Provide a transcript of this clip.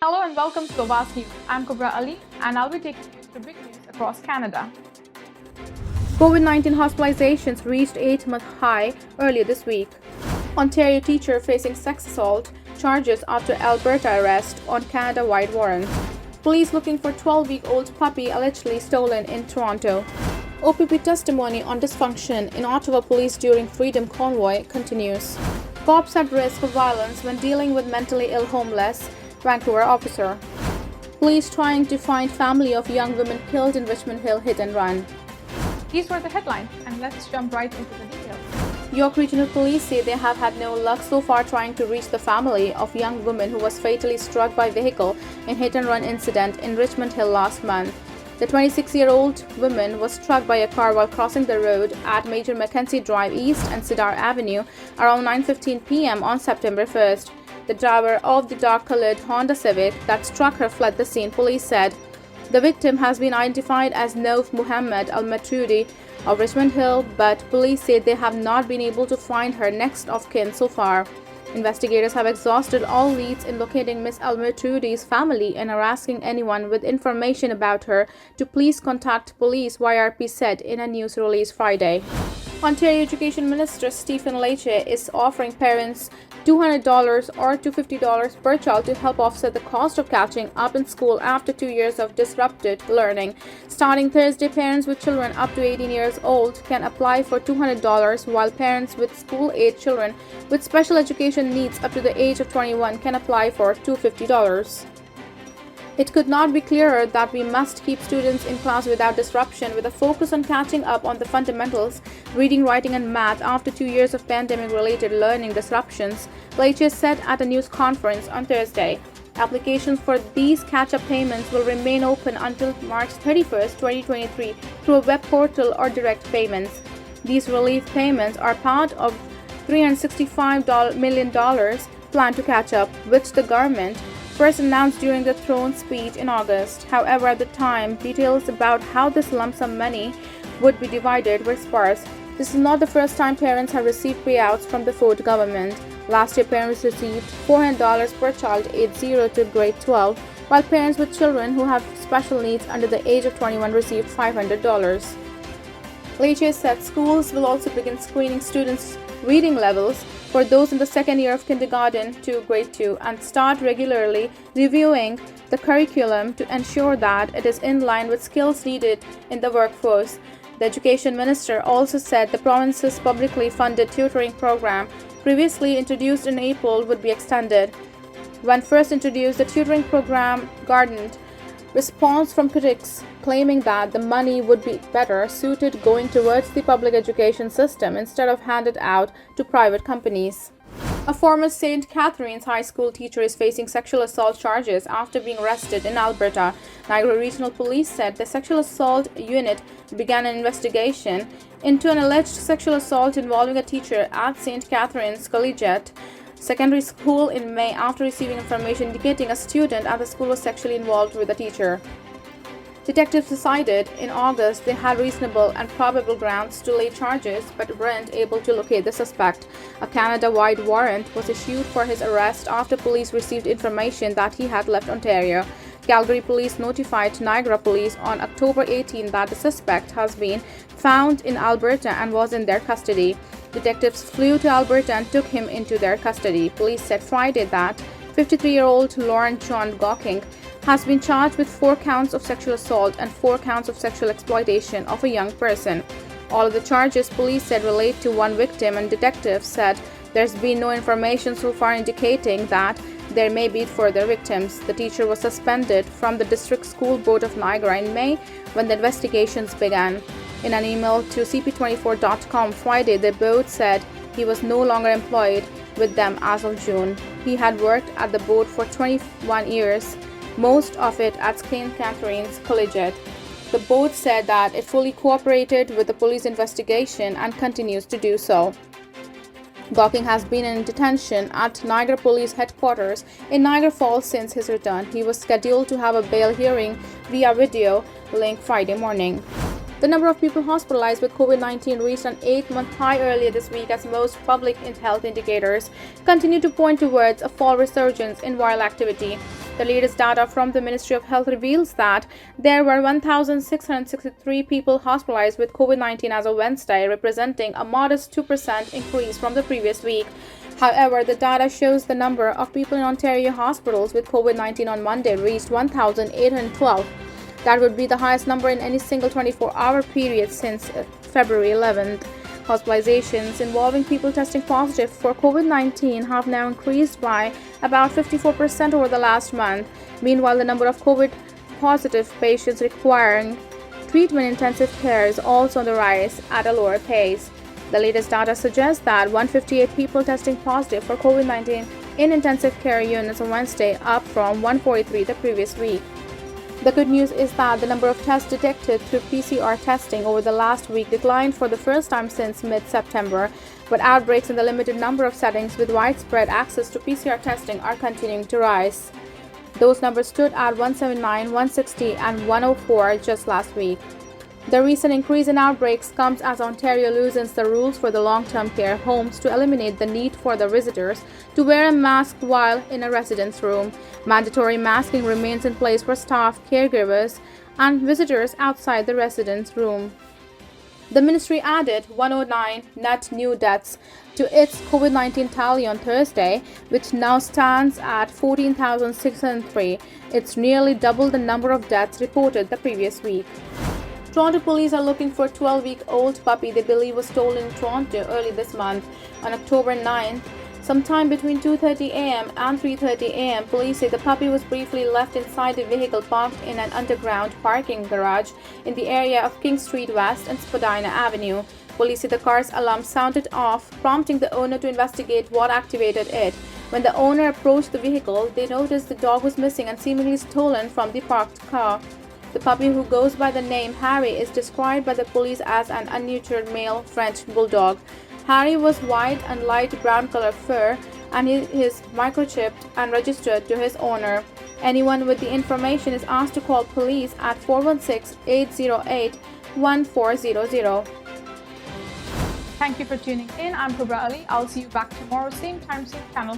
Hello and welcome to Awaz News. I'm Kubra Ali and I'll be taking you through big news across Canada. COVID-19 hospitalizations reached 8-month high earlier this week. Ontario teacher facing sex assault charges after Alberta arrest on Canada-wide warrant. Police looking for 12-week-old puppy allegedly stolen in Toronto. OPP testimony on dysfunction in Ottawa police during Freedom Convoy continues. Cops at risk of violence when dealing with mentally ill homeless Vancouver officer. Police trying to find family of young women killed in Richmond Hill hit and run. These were the headlines, and let's jump right into the details. York Regional Police say they have had no luck so far trying to reach the family of young woman who was fatally struck by vehicle in hit-and-run incident in Richmond Hill last month. The 26-year-old woman was struck by a car while crossing the road at Major Mackenzie Drive East and Cedar Avenue around 9:15 p.m. on September 1st. The driver of the dark-colored Honda Civic that struck her fled the scene, police said. The victim has been identified as Nouf Muhammad Al-Matroudi of Richmond Hill, but police say they have not been able to find her next of kin so far. Investigators have exhausted all leads in locating Miss Al-Matroudi's family and are asking anyone with information about her to please contact police, YRP said in a news release Friday. Ontario Education Minister Stephen Lecce is offering parents $200 or $250 per child to help offset the cost of catching up in school after 2 years of disrupted learning. Starting Thursday, parents with children up to 18 years old can apply for $200, while parents with school-age children with special education needs up to the age of 21 can apply for $250. It could not be clearer that we must keep students in class without disruption, with a focus on catching up on the fundamentals, reading, writing, and math after 2 years of pandemic-related learning disruptions, Lecce said at a news conference on Thursday. Applications for these catch-up payments will remain open until March 31st, 2023 through a web portal or direct payments. These relief payments are part of $365 million plan to catch up, which the government first announced during the throne speech in August. However, at the time, details about how this lump sum money would be divided were sparse. This is not the first time parents have received payouts from the Ford government. Last year, parents received $400 per child aged 0 to grade 12, while parents with children who have special needs under the age of 21 received $500. Lecce said schools will also begin screening students' reading levels for those in the second year of kindergarten to grade 2 and start regularly reviewing the curriculum to ensure that it is in line with skills needed in the workforce. The education minister also said the province's publicly funded tutoring program, previously introduced in April, would be extended. When first introduced, the tutoring program garnered response from critics claiming that the money would be better suited going towards the public education system instead of handed out to private companies. A former St. Catharines High School teacher is facing sexual assault charges after being arrested in Alberta. Niagara Regional Police said the sexual assault unit began an investigation into an alleged sexual assault involving a teacher at St. Catharines Collegiate Secondary School in May after receiving information indicating a student at the school was sexually involved with a teacher. Detectives decided in August they had reasonable and probable grounds to lay charges but weren't able to locate the suspect. A Canada-wide warrant was issued for his arrest after police received information that he had left Ontario. Calgary police notified Niagara police on October 18 that the suspect has been found in Alberta and was in their custody. Detectives flew to Alberta and took him into their custody. Police said Friday that 53-year-old Lauren John Gawking has been charged with 4 counts of sexual assault and 4 counts of sexual exploitation of a young person. All of the charges, police said, relate to one victim, and detectives said there's been no information so far indicating that there may be further victims. The teacher was suspended from the District School Board of Niagara in May when the investigations began. In an email to CP24.com Friday, the board said he was no longer employed with them as of June. He had worked at the board for 21 years, most of it at St. Catharines Collegiate. The board said that it fully cooperated with the police investigation and continues to do so. Gawking has been in detention at Niagara Police Headquarters in Niagara Falls since his return. He was scheduled to have a bail hearing via video link Friday morning. The number of people hospitalized with COVID-19 reached an 8-month high earlier this week as most public health indicators continue to point towards a fall resurgence in viral activity. The latest data from the Ministry of Health reveals that there were 1,663 people hospitalized with COVID-19 as of Wednesday, representing a modest 2% increase from the previous week. However, the data shows the number of people in Ontario hospitals with COVID-19 on Monday reached 1,812. That would be the highest number in any single 24-hour period since February 11th. Hospitalizations involving people testing positive for COVID-19 have now increased by about 54% over the last month. Meanwhile, the number of COVID-positive patients requiring treatment intensive care is also on the rise at a lower pace. The latest data suggests that 158 people testing positive for COVID-19 in intensive care units on Wednesday, up from 143 the previous week. The good news is that the number of tests detected through PCR testing over the last week declined for the first time since mid-September, but outbreaks in the limited number of settings with widespread access to PCR testing are continuing to rise. Those numbers stood at 179, 160, and 104 just last week. The recent increase in outbreaks comes as Ontario loosens the rules for the long-term care homes to eliminate the need for the visitors to wear a mask while in a residence room. Mandatory masking remains in place for staff, caregivers, and visitors outside the residence room. The ministry added 109 net new deaths to its COVID-19 tally on Thursday, which now stands at 14,603. It's nearly double the number of deaths reported the previous week. Toronto police are looking for a 12-week-old puppy they believe was stolen in Toronto early this month. On October 9th, sometime between 2:30 a.m. and 3:30 a.m., police say the puppy was briefly left inside a vehicle parked in an underground parking garage in the area of King Street West and Spadina Avenue. Police say the car's alarm sounded off, prompting the owner to investigate what activated it. When the owner approached the vehicle, they noticed the dog was missing and seemingly stolen from the parked car. The puppy, who goes by the name Harry, is described by the police as an unneutered male French bulldog. Harry was white and light brown color fur, and he is microchipped and registered to his owner. Anyone with the information is asked to call police at 416-808-1400. Thank you for tuning in. I'm Kubra Ali. I'll see you back tomorrow, same time, same channel.